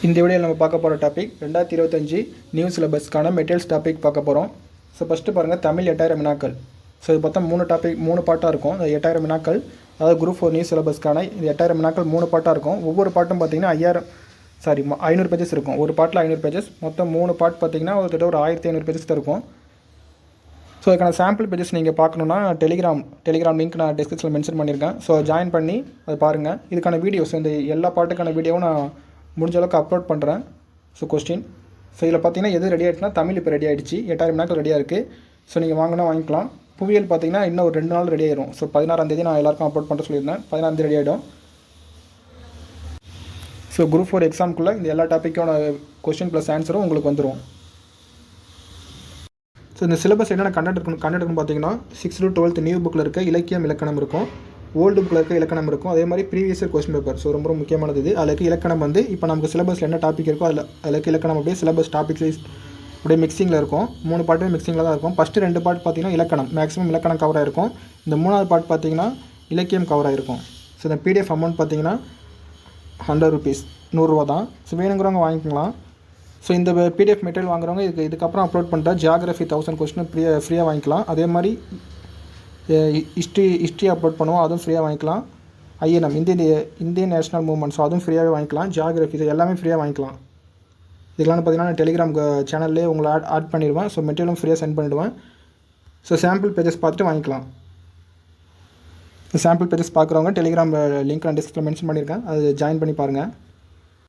இந்த வீடியோவில் நம்ம பார்க்க போகிற டாபிக் 2025 நியூ சிலபஸ்க்கான மெட்டீரியல்ஸ் டாபிக் பார்க்க போகிறோம். ஸோ ஃபஸ்ட்டு பாருங்கள், தமிழ் 8000 வினாக்கள். ஸோ இது பார்த்தா 3 பாட்டாக இருக்கும். இந்த 8000 வினாக்கள், அதாவது குரூப் 4 நியூ சிலபஸ்க்கான இது 8000 வினாக்கள் 3 பாட்டாக இருக்கும். ஒவ்வொரு பாட்டும் பார்த்தீங்கன்னா 500 பேஜஸ் இருக்கும். ஒரு பாட்டில் 500 பேஜஸ், மொத்தம் 3 பாட் பார்த்தீங்கன்னா ஒரு 1500 பேஜஸ் தான் இருக்கும். ஸோ அதுக்கான சாம்பிள் பேஜஸ் நீங்கள் பார்க்கணுன்னா டெலிகிராம் லிங்க் நான் டிஸ்கிரிப்ஷனில் மென்ஷன் பண்ணியிருக்கேன். ஸோ ஜாயின் பண்ணி அதை பாருங்கள். இதுக்கான வீடியோஸ், இந்த எல்லா பாட்டுக்கான வீடியோவும் நான் முடிஞ்ச அளவுக்கு அப்லோட் பண்ணுறேன். ஸோ கொஸ்டின், ஸோ இதில் பார்த்தீங்கன்னா எது ரெடி ஆகிடுச்சுன்னா தமிழ் இப்போ ரெடி ஆகிடுச்சு, 8000 வினாக்கள் ரெடியாக இருக்குது. ஸோ நீங்கள் வாங்கினா வாங்கிக்கலாம். புவியியல் பார்த்தீங்கன்னா இன்னும் ஒரு 2 நாள் ரெடி ஆயிரும். ஸோ 16ஆம் தேதி நான் எல்லாருக்கும் அப்லோட் பண்ண சொல்லியிருந்தேன். 16ஆம் தேதி ரெடி ஆகிடும். ஸோ குரூப் 4 எக்ஸாமுக்குள்ளே இந்த எல்லா டாப்பிக்கோட கொஸ்டின் ப்ளஸ் ஆன்சரும் உங்களுக்கு வந்துடும். ஸோ இந்த சிலபஸ் என்னென்ன கண்டென்ட் இருக்குன்னு பார்த்தீங்கன்னா 6 to 12 நியூ புக்கில் இருக்க இலக்கியம் இலக்கணம் இருக்கும், ஓல்டு புக்கில் இருக்க இலக்கணம் இருக்கும், அதே மாதிரி previous year question paper. So ரொம்ப முக்கியமானது இது. அதில் இருக்க இலக்கணம் வந்து இப்போ நமக்கு சிலபஸில் என்ன டாபிக் இருக்கோ அதில் இருக்க இலக்கணம் அப்படியே சிலபஸ் டாபிக் வைஸ் அப்படியே மிக்சிங்கில் இருக்கும். 3 பாட்டுமே மிக்சிங்கில் தான் இருக்கும். ஃபஸ்ட்டு 2 பாட்டு பார்த்தீங்கன்னா இலக்கணம், மேக்ஸிமம் இலக்கணம் கவர் ஆகிருக்கும். இந்த 3வது பாட்டு பார்த்தீங்கன்னா இலக்கியம் கவர் ஆகிருக்கும். ஸோ இந்த பிடிஎஃப் அமௌண்ட் பார்த்தீங்கன்னா 100 rupees, 100 ரூபா தான். ஸோ வேணுங்கிறவங்க வாங்கிக்கலாம். ஸோ இந்த பிடிஎஃப் மெட்டீரியல் வாங்குறவங்க இதுக்கப்புறம் அப்லோட் பண்ணுற ஜியாகிரஃபி 1000 கொஸ்டின் ஃப்ரீயாக வாங்கிக்கலாம். அதே மாதிரி ஹிஸ்ட்ரி அப்லோட் பண்ணுவோம், அதுவும் ஃப்ரீயாக வாங்கிக்கலாம். INM Indian national movement, so அதுவும் ஃப்ரீயாகவே வாங்கிக்கலாம். ஜியாகிரஃபி எல்லாமே ஃப்ரீயாக வாங்கிக்கலாம். இதெல்லாம் பார்த்தீங்கன்னா நான் டெலிகிராம் சேனல்லே உங்களை ஆட் பண்ணிடுவேன். ஸோ மெட்டீரியலும் ஃப்ரீயாக சென்ட் பண்ணிவிடுவேன். ஸோ சாம்பிள் பேஜஸ் பார்த்துட்டு வாங்கிக்கலாம். சாம்பிள் பேஜஸ் பார்க்குறவங்க டெலிகிராம் லிங்க் நான் டிஸ்கிரிப்ஷனில் மென்ஷன் பண்ணியிருக்கேன், அது ஜாயின் பண்ணி பாருங்கள்.